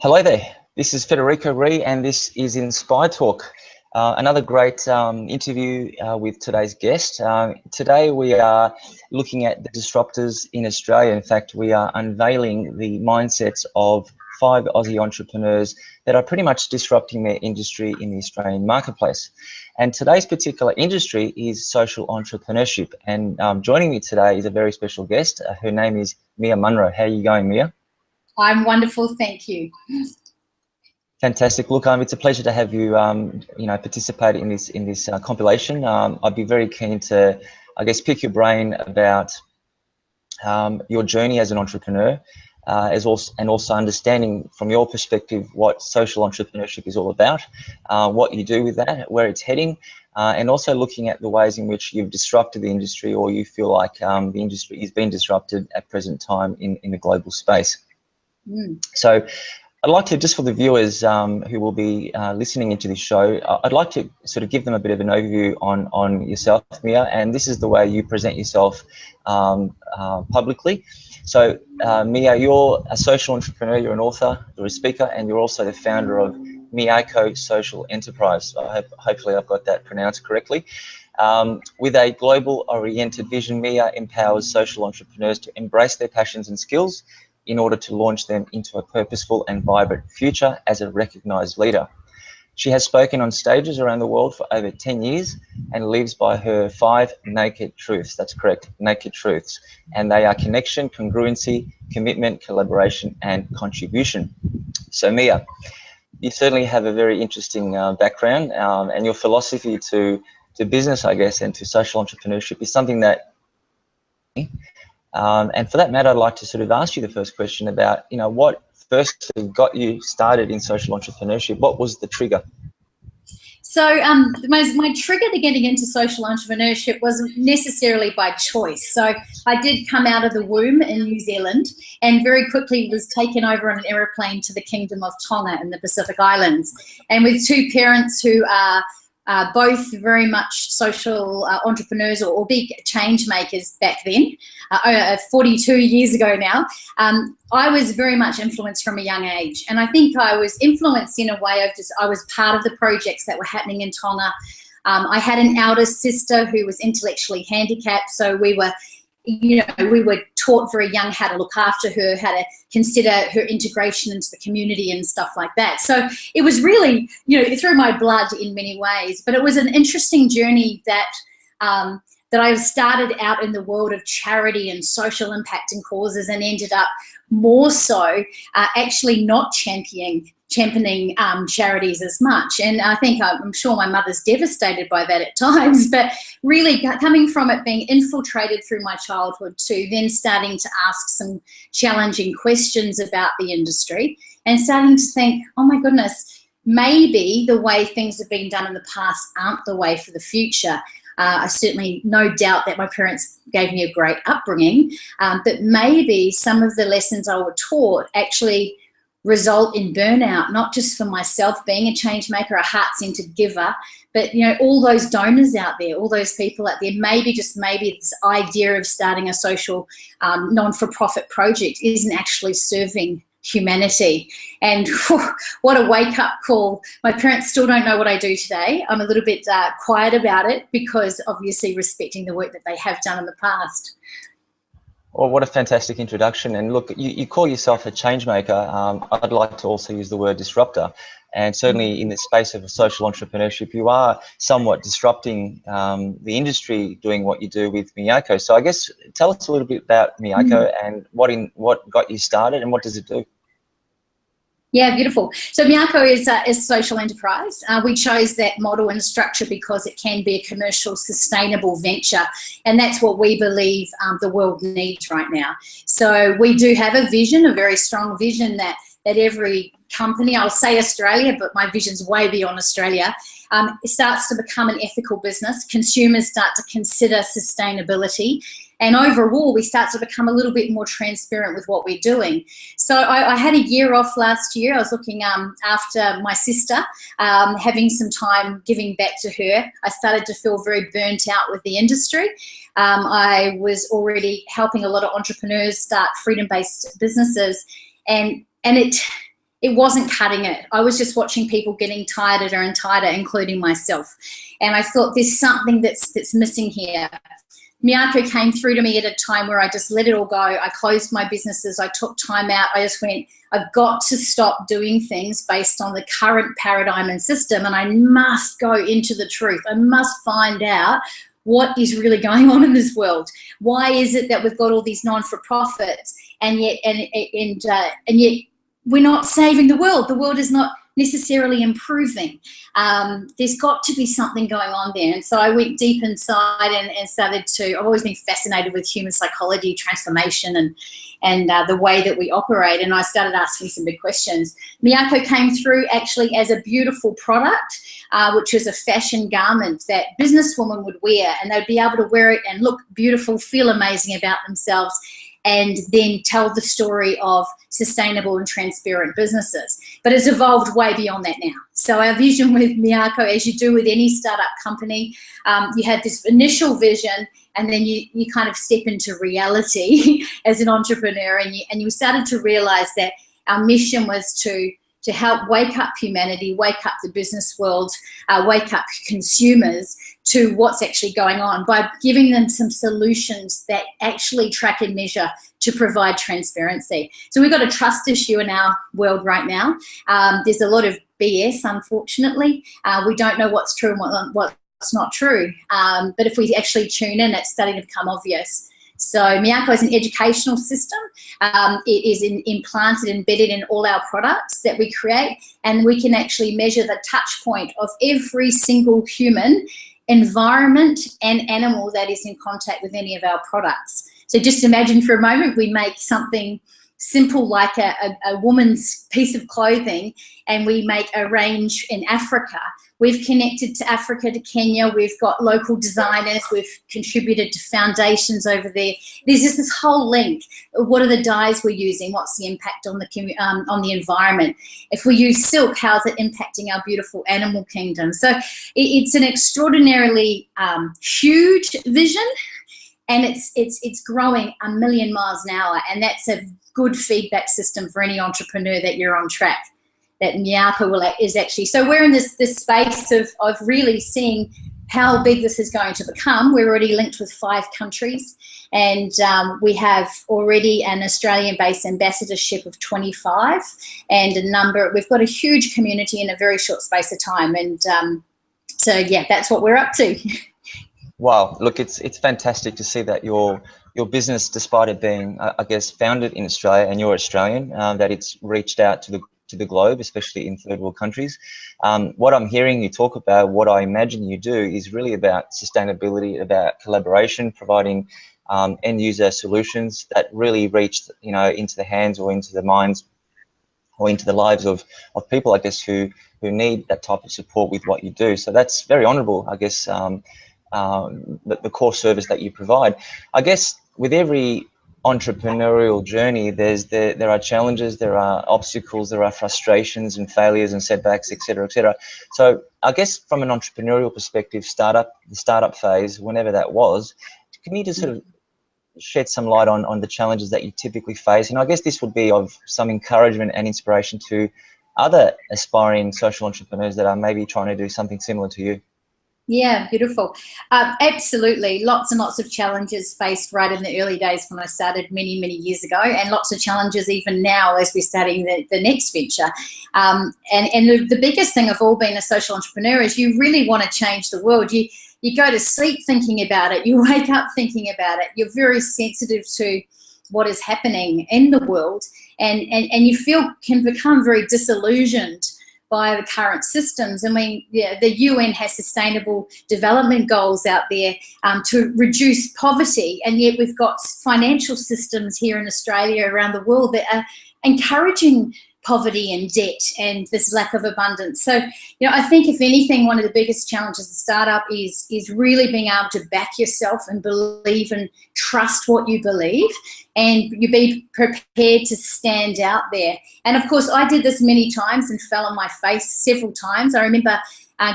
Hello there, this is Federico Ree and this is InspireTalk. Another great interview with today's guest. Today we are looking at the disruptors in Australia. In fact, we are unveiling the mindsets of 5 Aussie entrepreneurs that are pretty much disrupting their industry in the Australian marketplace. And today's particular industry is social entrepreneurship. And joining me today is a very special guest. Her name is Mia Munro. How are you going, Mia? I'm wonderful, thank you. Fantastic. Look, it's a pleasure to have you, participate in this compilation. I'd be very keen to, I guess, pick your brain about your journey as an entrepreneur, and also understanding from your perspective what social entrepreneurship is all about, what you do with that, where it's heading, and also looking at the ways in which you've disrupted the industry, or you feel like the industry is being disrupted at present time in the global space. So I'd like to, just for the viewers who will be listening into this show, I'd like to sort of give them a bit of an overview on yourself, Mia, and this is the way you present yourself publicly. So Mia, you're a social entrepreneur, you're an author, you're a speaker, and you're also the founder of Miyako Social Enterprise. Hopefully I've got that pronounced correctly. With a global-oriented vision, Mia empowers social entrepreneurs to embrace their passions and skills in order to launch them into a purposeful and vibrant future as a recognised leader. She has spoken on stages around the world for over 10 years and lives by her 5 naked truths. That's correct, naked truths. And they are connection, congruency, commitment, collaboration, and contribution. So Mia, you certainly have a very interesting background, and your philosophy to business, I guess, and to social entrepreneurship is something that and for that matter, I'd like to sort of ask you the first question about, what first got you started in social entrepreneurship? What was the trigger? So my trigger to getting into social entrepreneurship wasn't necessarily by choice. So I did come out of the womb in New Zealand and very quickly was taken over on an aeroplane to the Kingdom of Tonga in the Pacific Islands. And with 2 parents who are both very much social entrepreneurs or big change makers back then, 42 years ago now, I was very much influenced from a young age. And I think I was influenced in a way of I was part of the projects that were happening in Tonga. I had an elder sister who was intellectually handicapped, so we were taught very young how to look after her, how to consider her integration into the community and stuff like that. So it was really, through my blood in many ways. But it was an interesting journey that I started out in the world of charity and social impact and causes, and ended up more so actually not championing charities as much. And I think I'm sure my mother's devastated by that at times, but really coming from it being infiltrated through my childhood to then starting to ask some challenging questions about the industry and starting to think, oh my goodness, maybe the way things have been done in the past aren't the way for the future. I certainly no doubt that my parents gave me a great upbringing, but maybe some of the lessons I was taught actually result in burnout, not just for myself being a change maker, a heart-centered giver, but all those donors out there, all those people out there, maybe this idea of starting a social non-for-profit project isn't actually serving humanity. And what a wake-up call. My parents still don't know what I do today. I'm a little bit quiet about it because obviously respecting the work that they have done in the past. Well, what a fantastic introduction. And look, you call yourself a change maker. I'd like to also use the word disruptor. And certainly in the space of social entrepreneurship, you are somewhat disrupting the industry doing what you do with Miyako. So I guess tell us a little bit about Miyako and what got you started and what does it do? Yeah, beautiful. So Miyako is a social enterprise. We chose that model and structure because it can be a commercial, sustainable venture, and that's what we believe the world needs right now. So we do have a vision, a very strong vision that every company, I'll say Australia, but my vision's way beyond Australia, it starts to become an ethical business. Consumers start to consider sustainability. And overall, we start to become a little bit more transparent with what we're doing. So I had a year off last year. I was looking after my sister, having some time giving back to her. I started to feel very burnt out with the industry. I was already helping a lot of entrepreneurs start freedom-based businesses, and it wasn't cutting it. I was just watching people getting tighter and tighter, including myself. And I thought there's something that's missing here. Miyako came through to me at a time where I just let it all go. I closed my businesses. I took time out. I just went, I've got to stop doing things based on the current paradigm and system, and I must go into the truth. I must find out what is really going on in this world. Why is it that we've got all these non-for-profits and yet we're not saving the world? The world is not necessarily improving. There's got to be something going on there. And so I went deep inside and started to, I've always been fascinated with human psychology, transformation, and the way that we operate. And I started asking some big questions. Miyako came through actually as a beautiful product, which was a fashion garment that businesswomen would wear, and they'd be able to wear it and look beautiful, feel amazing about themselves, and then tell the story of sustainable and transparent businesses. But it's evolved way beyond that now. So our vision with Miyako, as you do with any startup company, you have this initial vision, and then you kind of step into reality as an entrepreneur, and you started to realize that our mission was to help wake up humanity, wake up the business world, wake up consumers to what's actually going on by giving them some solutions that actually track and measure to provide transparency. So we've got a trust issue in our world right now. There's a lot of BS, unfortunately. We don't know what's true and what's not true. But if we actually tune in, it's starting to become obvious. So Miyako is an educational system. It is implanted, embedded in all our products that we create, and we can actually measure the touch point of every single human, environment, and animal that is in contact with any of our products. So just imagine for a moment we make something simple like a woman's piece of clothing, and we make a range in Africa. We've connected to Africa, to Kenya. We've got local designers. We've contributed to foundations over there. There's just this whole link. What are the dyes we're using? What's the impact on the environment? If we use silk, how's it impacting our beautiful animal kingdom? So it's an extraordinarily huge vision, and it's growing a million miles an hour, and that's a good feedback system for any entrepreneur that you're on track. That Miyako is actually, so we're in this space of really seeing how big this is going to become. We're already linked with 5 countries, and we have already an Australian-based ambassadorship of 25, and we've got a huge community in a very short space of time, and so yeah, that's what we're up to. Wow, look, it's fantastic to see that your business, despite it being, I guess, founded in Australia, and you're Australian, that it's reached out to the globe, especially in third world countries. What I'm hearing you talk about, what I imagine you do, is really about sustainability, about collaboration, providing end user solutions that really reach, into the hands or into the minds or into the lives of people, I guess, who need that type of support with what you do. So that's very honourable, I guess, the core service that you provide. I guess with every entrepreneurial journey, there are challenges, there are obstacles, there are frustrations and failures and setbacks, etc., etc. So I guess from an entrepreneurial perspective, the startup phase, whenever that was, can you just sort of shed some light on the challenges that you typically face? And I guess this would be of some encouragement and inspiration to other aspiring social entrepreneurs that are maybe trying to do something similar to you. Yeah, beautiful. Absolutely. Lots and lots of challenges faced right in the early days when I started many, many years ago, and lots of challenges even now as we're starting the next venture. And the biggest thing of all being a social entrepreneur is you really want to change the world. You go to sleep thinking about it. You wake up thinking about it. You're very sensitive to what is happening in the world, and you can become very disillusioned by the current systems. I mean, the UN has sustainable development goals out there to reduce poverty, and yet we've got financial systems here in Australia, around the world, that are encouraging poverty and debt and this lack of abundance. So, I think if anything, one of the biggest challenges of startup is really being able to back yourself and believe and trust what you believe, and you be prepared to stand out there. And of course, I did this many times and fell on my face several times. I remember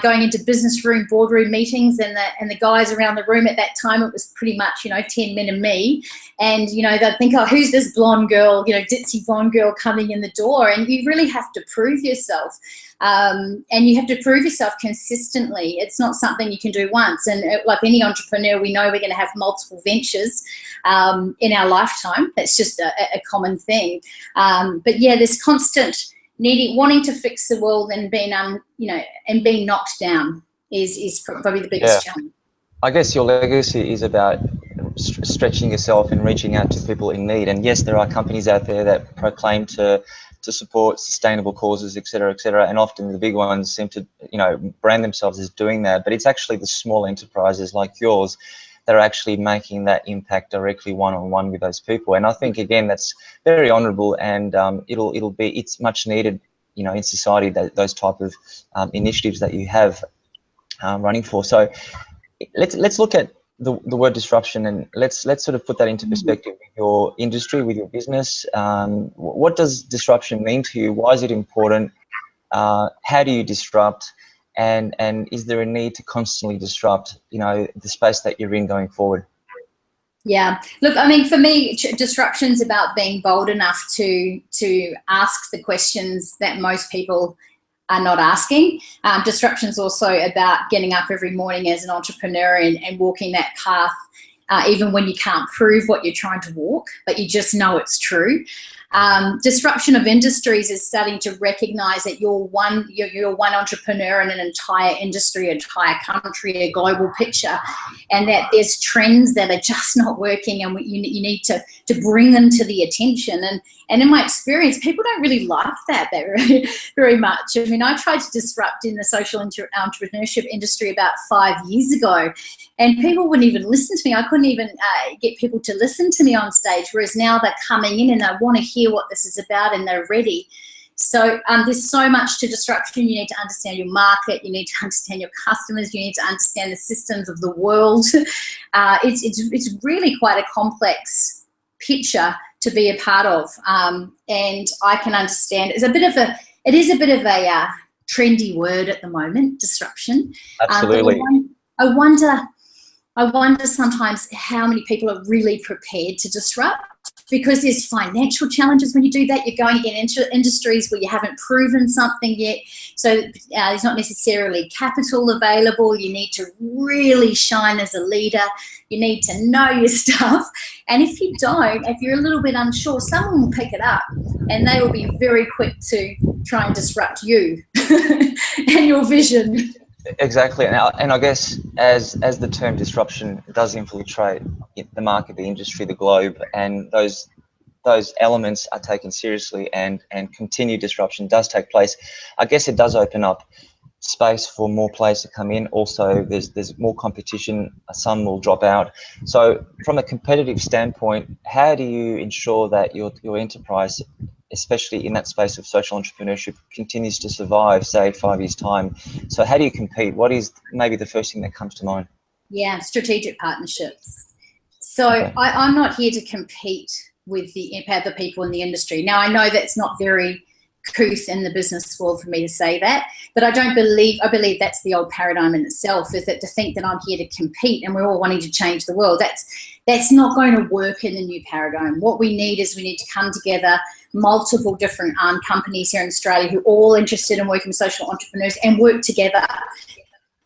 going into business room, boardroom meetings, and the guys around the room at that time, it was pretty much, 10 men and me. And, they'd think, oh, who's this blonde girl, ditzy blonde girl coming in the door? And you really have to prove yourself. And you have to prove yourself consistently. It's not something you can do once. And like any entrepreneur, we know we're going to have multiple ventures in our lifetime. That's just a common thing. But yeah, this constant wanting to fix the world and being, and being knocked down is probably the biggest challenge. I guess your legacy is about stretching yourself and reaching out to people in need. And yes, there are companies out there that proclaim to support sustainable causes, et cetera, and often the big ones seem to, brand themselves as doing that. But it's actually the small enterprises like yours that are actually making that impact directly one-on-one with those people. And I think, again, that's very honourable, and it's much needed, in society, those type of initiatives that you have running for. So let's look at the word disruption, and let's sort of put that into perspective with your industry, with your business. What does disruption mean to you? Why is it important? How do you disrupt? And is there a need to constantly disrupt, the space that you're in going forward? Yeah, look, I mean, for me, disruption's about being bold enough to ask the questions that most people are not asking. Disruption's also about getting up every morning as an entrepreneur and walking that path, even when you can't prove what you're trying to walk, but you just know it's true. Disruption of industries is starting to recognize that you're one entrepreneur in an entire industry, entire country, a global picture, and that there's trends that are just not working, and you need to bring them to the attention. And in my experience, people don't really like that very, very much. I mean, I tried to disrupt in the social entrepreneurship industry about 5 years ago, and people wouldn't even listen to me. I couldn't even get people to listen to me on stage, whereas now they're coming in and they want to hear what this is about and they're ready. So there's so much to disruption. You need to understand your market. You need to understand your customers. You need to understand the systems of the world. It's really quite a complex picture to be a part of. And I can understand it is a bit of a trendy word at the moment, disruption. Absolutely. I wonder sometimes how many people are really prepared to disrupt, because there's financial challenges when you do that. You're going into industries where you haven't proven something yet. So there's not necessarily capital available. You need to really shine as a leader. You need to know your stuff. And if you don't, if you're a little bit unsure, someone will pick it up and they will be very quick to try and disrupt you and your vision. Exactly, and I guess as the term disruption does infiltrate the market, the industry, the globe, and those elements are taken seriously, and continued disruption does take place, I guess it does open up space for more players to come in. Also, there's more competition. Some will drop out. So, from a competitive standpoint, how do you ensure that your enterprise, especially in that space of social entrepreneurship, continues to survive, say, 5 years' time? So how do you compete? What is maybe the first thing that comes to mind? Yeah, strategic partnerships. So okay. I'm not here to compete with the other people in the industry. Now, I know that's not very couth in the business world for me to say that, but I believe that's the old paradigm in itself, is that to think that I'm here to compete and we're all wanting to change the world, that's not going to work in the new paradigm. What we need to come together, multiple different companies here in Australia who are all interested in working with social entrepreneurs, and work together,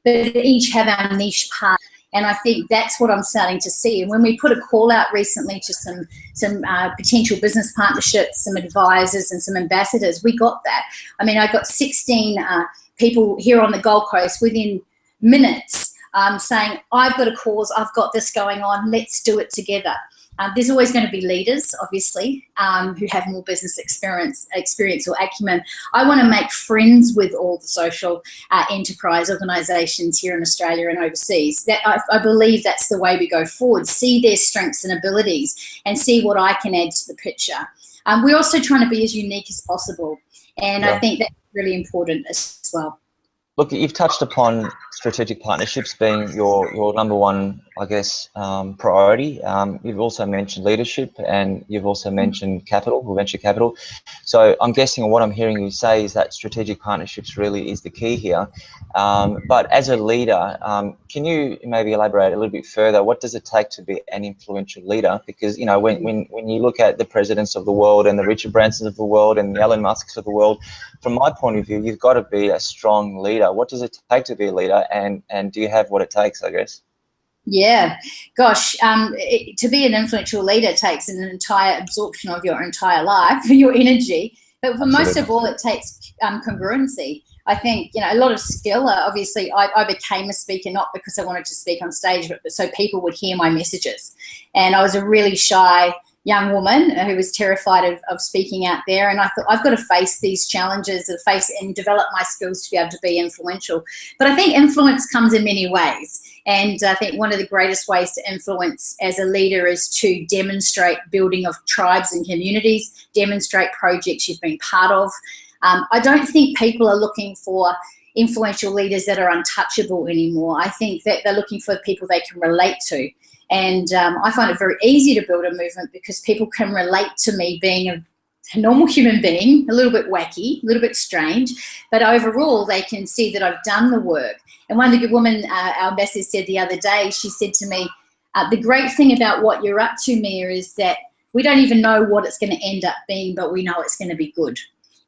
but each have our niche part. And I think that's what I'm starting to see. And when we put a call out recently to some potential business partnerships, some advisors and some ambassadors, we got that. I mean, I got 16 people here on the Gold Coast within minutes saying, I've got a cause, I've got this going on, let's do it together. There's always going to be leaders, obviously, who have more business experience or acumen. I want to make friends with all the social enterprise organisations here in Australia and overseas. That I believe that's the way we go forward. See their strengths and abilities and see what I can add to the picture. We're also trying to be as unique as possible, and yeah. I think that's really important as well. Look, you've touched upon strategic partnerships being your number one, I guess, priority. You've also mentioned leadership, and you've also mentioned capital, or venture capital. So I'm guessing what I'm hearing you say is that strategic partnerships really is the key here. But as a leader, can you maybe elaborate a little bit further? What does it take to be an influential leader? Because, you know, when you look at the presidents of the world and the Richard Bransons of the world and the Elon Musks of the world, from my point of view, you've got to be a strong leader. What does it take to be a leader, and do you have what it takes, I guess? Yeah, gosh, to be an influential leader takes an entire absorption of your entire life, your energy. But for most of all, it takes congruency. I think, you know, a lot of skill. Obviously, I became a speaker not because I wanted to speak on stage, but so people would hear my messages. And I was a really shy young woman who was terrified of speaking out there, and I thought, I've got to face these challenges, and develop my skills to be able to be influential. But I think influence comes in many ways, and I think one of the greatest ways to influence as a leader is to demonstrate building of tribes and communities, demonstrate projects you've been part of. I don't think people are looking for influential leaders that are untouchable anymore. I think that they're looking for people they can relate to. And I find it very easy to build a movement because people can relate to me being a normal human being, a little bit wacky, a little bit strange, but overall they can see that I've done the work. And one of the good women, our ambassador, said the other day, she said to me, the great thing about what you're up to, Mia, is that we don't even know what it's going to end up being, but we know it's going to be good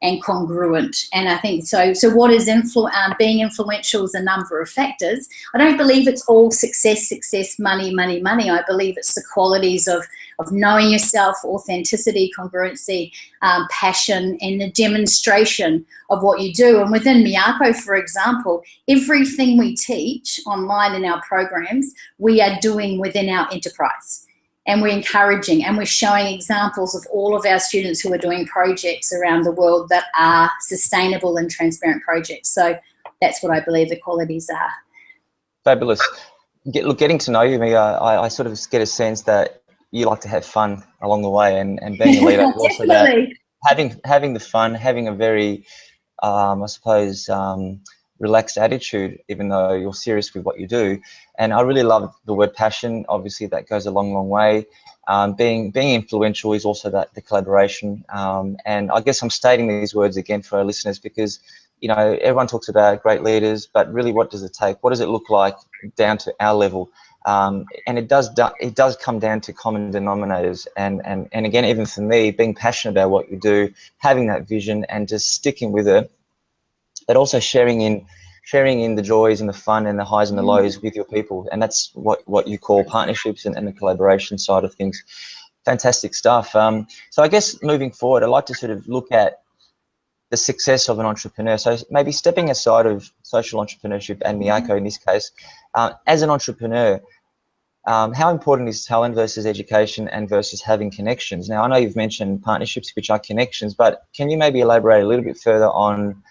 and congruent. And I think so what is being influential is a number of factors. I don't believe it's all success, money. I believe it's the qualities of knowing yourself, authenticity, congruency, passion, and the demonstration of what you do. And within Miyako, for example, everything we teach online in our programs, we are doing within our enterprise. And we're encouraging and we're showing examples of all of our students who are doing projects around the world that are sustainable and transparent projects. So that's what I believe the qualities are. Fabulous. Getting to know you, Mia, I sort of get a sense that you like to have fun along the way, and being a leader is also that having the fun, having a very, I suppose, relaxed attitude, even though you're serious with what you do. And I really love the word passion. Obviously, that goes a long way. Being influential is also the collaboration. And I guess I'm stating these words again for our listeners because, you know, everyone talks about great leaders, but really, what does it take? What does it look like down to our level? And it does come down to common denominators. And again, even for me, being passionate about what you do, having that vision, and just sticking with it, but also sharing in the joys and the fun and the highs and the lows with your people. And that's what you call partnerships and the collaboration side of things. Fantastic stuff. So I guess moving forward, I'd like to sort of look at the success of an entrepreneur. So maybe stepping aside of social entrepreneurship and Miyako in this case, as an entrepreneur, how important is talent versus education and versus having connections? Now, I know you've mentioned partnerships, which are connections, but can you maybe elaborate a little bit further on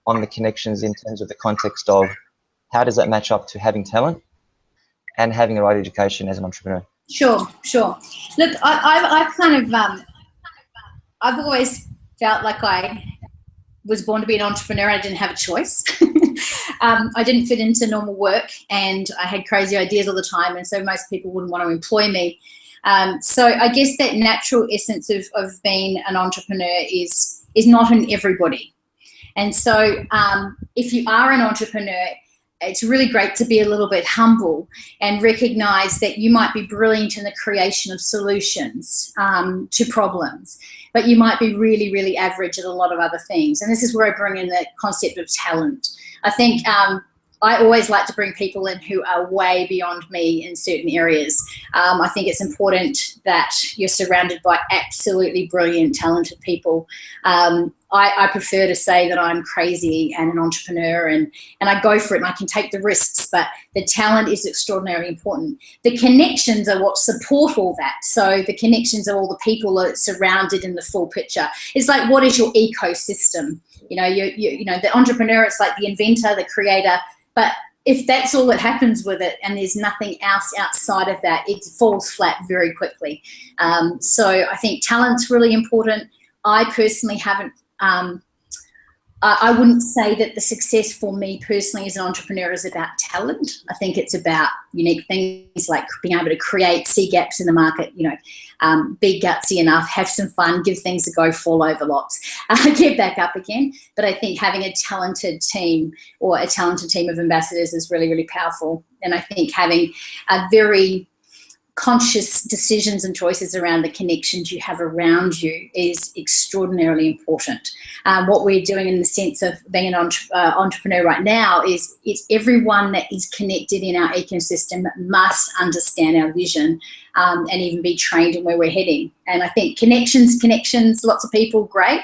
the connections in terms of the context of how does that match up to having talent and having the right education as an entrepreneur? Sure. Look, I've kind of, I've always felt like I was born to be an entrepreneur. I didn't have a choice. I didn't fit into normal work, and I had crazy ideas all the time, and so most people wouldn't want to employ me. So I guess that natural essence of being an entrepreneur is not in everybody. And so if you are an entrepreneur, it's really great to be a little bit humble and recognize that you might be brilliant in the creation of solutions to problems, but you might be really, really average at a lot of other things. And this is where I bring in the concept of talent. I think I always like to bring people in who are way beyond me in certain areas. I think it's important that you're surrounded by absolutely brilliant, talented people. I prefer to say that I'm crazy and an entrepreneur, and I go for it and I can take the risks, but the talent is extraordinarily important. The connections are what support all that. So the connections are all the people that are surrounded in the full picture. It's like, what is your ecosystem? You know, you know, the entrepreneur, it's like the inventor, the creator, but if that's all that happens with it and there's nothing else outside of that, it falls flat very quickly. So I think talent's really important. I personally haven't I wouldn't say that the success for me personally as an entrepreneur is about talent. I think it's about unique things like being able to create, see gaps in the market, be gutsy enough, have some fun, give things a go, fall over lots, get back up again. But I think having a talented team or a talented team of ambassadors is really, really powerful. And I think having a very conscious decisions and choices around the connections you have around you is extraordinarily important. What we're doing in the sense of being an entrepreneur right now is everyone that is connected in our ecosystem must understand our vision and even be trained in where we're heading. And I think connections, lots of people, great.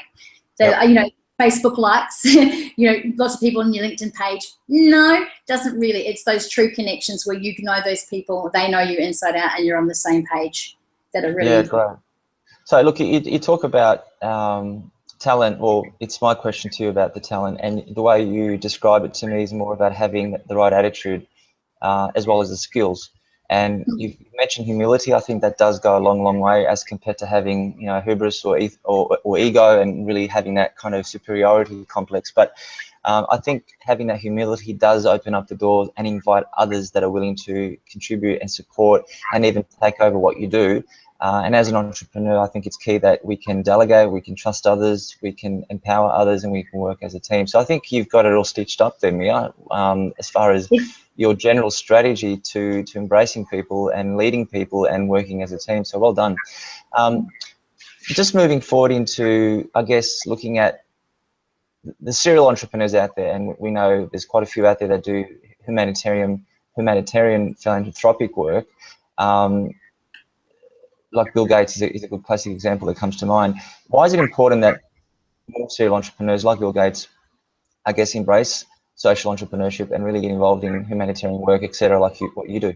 So, Yep. Facebook likes, lots of people on your LinkedIn page. No, doesn't really. It's those true connections where you know those people, they know you inside out, and you're on the same page that are really important. Great. So look, you talk about talent. Well, it's my question to you about the talent, and the way you describe it to me is more about having the right attitude as well as the skills. And you've mentioned humility. I think that does go a long way as compared to having, hubris or ego and really having that kind of superiority complex. But I think having that humility does open up the door and invite others that are willing to contribute and support and even take over what you do. And as an entrepreneur, I think it's key that we can delegate, we can trust others, we can empower others, and we can work as a team. So I think you've got it all stitched up there, Mia, as far as your general strategy to embracing people and leading people and working as a team. So well done. Just moving forward into, I guess, looking at the serial entrepreneurs out there, and we know there's quite a few out there that do humanitarian philanthropic work. Like Bill Gates is a good classic example that comes to mind. Why is it important that more serial entrepreneurs like Bill Gates, I guess, embrace social entrepreneurship and really get involved in humanitarian work, etc., like what you do?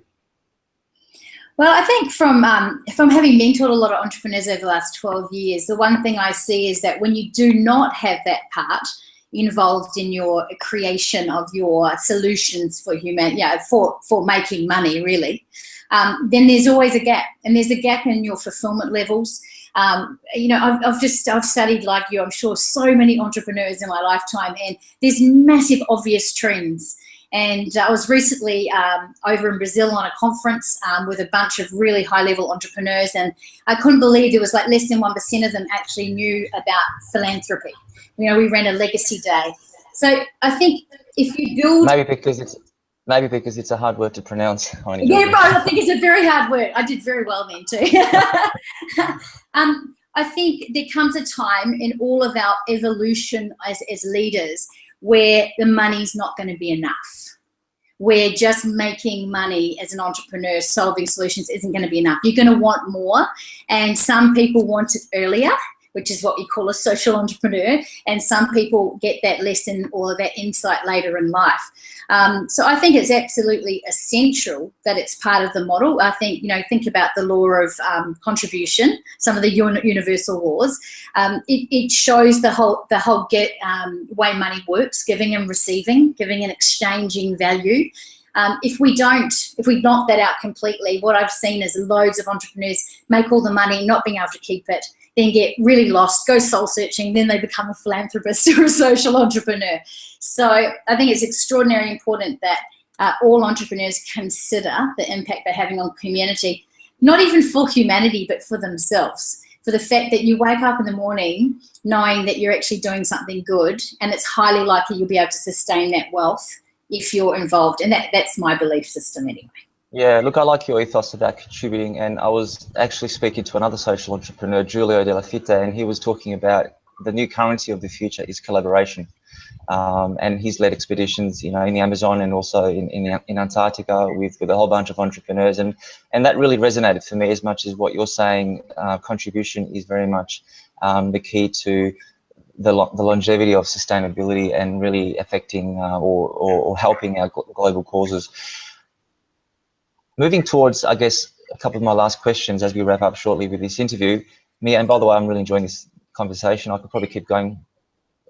Well, I think from having mentored a lot of entrepreneurs over the last 12 years, the one thing I see is that when you do not have that part involved in your creation of your solutions for for making money, really, then there's always a gap, and there's a gap in your fulfillment levels. I've studied, like you, I'm sure, so many entrepreneurs in my lifetime, and there's massive obvious trends. And I was recently over in Brazil on a conference with a bunch of really high-level entrepreneurs, and I couldn't believe there was like less than 1% of them actually knew about philanthropy. We ran a legacy day. So I think if you build... Maybe because it's a hard word to pronounce. Yeah, right. I think it's a very hard word. I did very well then too. I think there comes a time in all of our evolution as leaders where the money's not going to be enough. Where just making money as an entrepreneur, solving solutions isn't going to be enough. You're going to want more, and some people want it earlier, which is what we call a social entrepreneur, and some people get that lesson or that insight later in life. So I think it's absolutely essential that it's part of the model. I think, think about the law of contribution, some of the universal laws. It shows the whole way money works, giving and receiving, giving and exchanging value. If we knock that out completely, what I've seen is loads of entrepreneurs make all the money, not being able to keep it, then get really lost, go soul searching, then they become a philanthropist or a social entrepreneur. So I think it's extraordinarily important that all entrepreneurs consider the impact they're having on community, not even for humanity, but for themselves. For the fact that you wake up in the morning knowing that you're actually doing something good, and it's highly likely you'll be able to sustain that wealth if you're involved. And that's my belief system anyway. Yeah, look, I like your ethos about contributing, and I was actually speaking to another social entrepreneur, Giulio Della Fitta, and he was talking about the new currency of the future is collaboration. And he's led expeditions, in the Amazon and also in Antarctica with a whole bunch of entrepreneurs, and that really resonated for me as much as what you're saying. Contribution is very much the key to the longevity of sustainability and really affecting or helping our global causes. Moving towards, I guess, a couple of my last questions as we wrap up shortly with this interview. Mia, and by the way, I'm really enjoying this conversation. I could probably keep going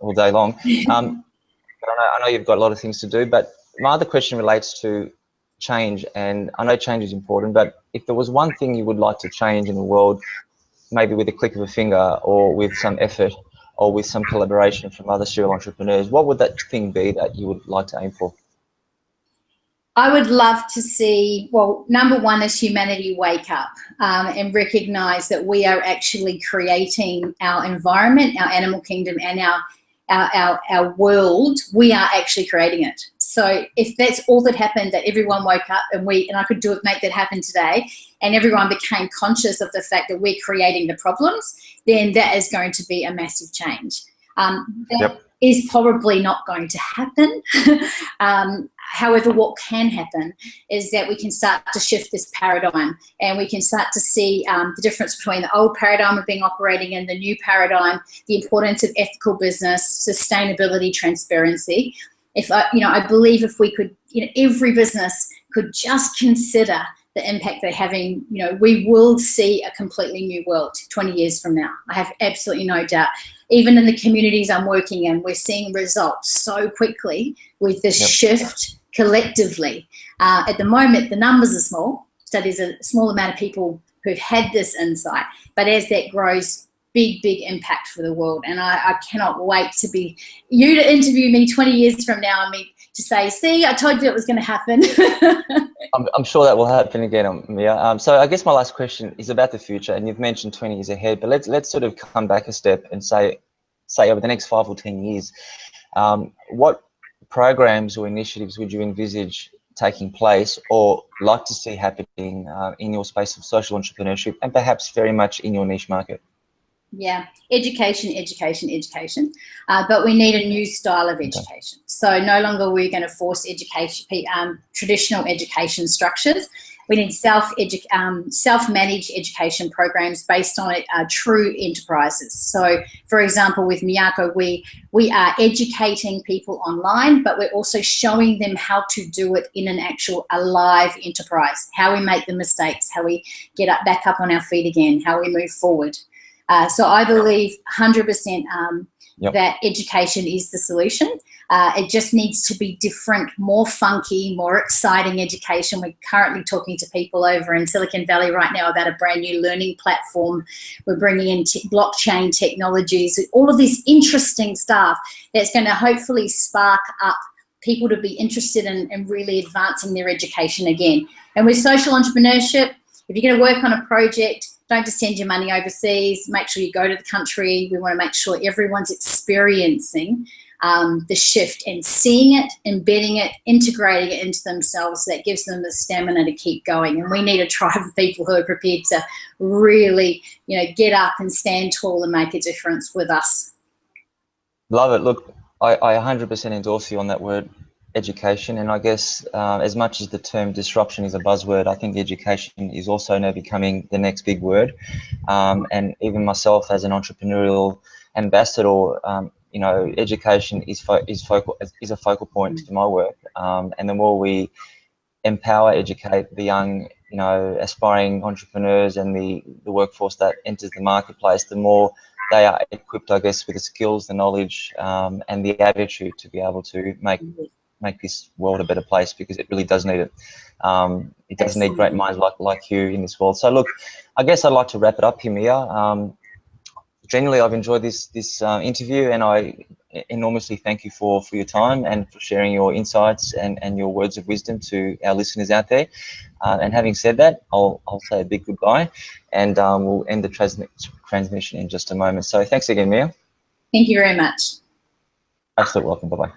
all day long. But I know you've got a lot of things to do, but my other question relates to change, and I know change is important, but if there was one thing you would like to change in the world, maybe with a click of a finger or with some effort, or with some collaboration from other serial entrepreneurs, what would that thing be that you would like to aim for? I would love to see, well, number one is humanity wake up and recognize that we are actually creating our environment, our animal kingdom, and our world. We are actually creating it. So if that's all that happened, that everyone woke up and I could make that happen today, and everyone became conscious of the fact that we're creating the problems, then that is going to be a massive change. That is probably not going to happen. However, what can happen is that we can start to shift this paradigm, and we can start to see the difference between the old paradigm we've been operating in, the new paradigm, the importance of ethical business, sustainability, transparency. I believe if we could, every business could just consider the impact they're having, we will see a completely new world 20 years from now. I have absolutely no doubt. Even in the communities I'm working in, we're seeing results so quickly with this shift collectively. At the moment, the numbers are small, so there's a small amount of people who've had this insight. But as that grows, big impact for the world. And I cannot wait to be you to interview me 20 years from now, and to say, see, I told you it was going to happen. I'm sure that will happen again, Mia. So I guess my last question is about the future, and you've mentioned 20 years ahead, but let's sort of come back a step and say over the next 5 or 10 years, what programs or initiatives would you envisage taking place or like to see happening in your space of social entrepreneurship, and perhaps very much in your niche market? Yeah, education. But we need a new style of education. So no longer we're going to force education, traditional education structures. We need self-managed education programs based on true enterprises. So, for example, with Miyako, we are educating people online, but we're also showing them how to do it in a live enterprise, how we make the mistakes, how we get back up on our feet again, how we move forward. So I believe 100% that education is the solution. It just needs to be different, more funky, more exciting education. We're currently talking to people over in Silicon Valley right now about a brand new learning platform. We're bringing in blockchain technologies, all of this interesting stuff that's going to hopefully spark up people to be interested in really advancing their education again. And with social entrepreneurship, if you're going to work on a project, don't just send your money overseas. Make sure you go to the country. We want to make sure everyone's experiencing the shift and seeing it, embedding it, integrating it into themselves. That gives them the stamina to keep going. And we need a tribe of people who are prepared to really, get up and stand tall and make a difference with us. Love it. Look, I 100% endorse you on that word, education. And I guess as much as the term disruption is a buzzword, I think education is also now becoming the next big word. And even myself as an entrepreneurial ambassador, education is a focal point to my work. And the more we empower, educate the young, aspiring entrepreneurs and the workforce that enters the marketplace, the more they are equipped, I guess, with the skills, the knowledge, and the attitude to be able to make this world a better place, because it really does need it. It does need great minds like you in this world. So look, I guess I'd like to wrap it up here, Mia. Generally, I've enjoyed this interview, and I enormously thank you for your time and for sharing your insights and your words of wisdom to our listeners out there. And having said that, I'll say a big goodbye, and we'll end the transmission in just a moment. So thanks again, Mia. Thank you very much. Absolutely welcome. Bye-bye.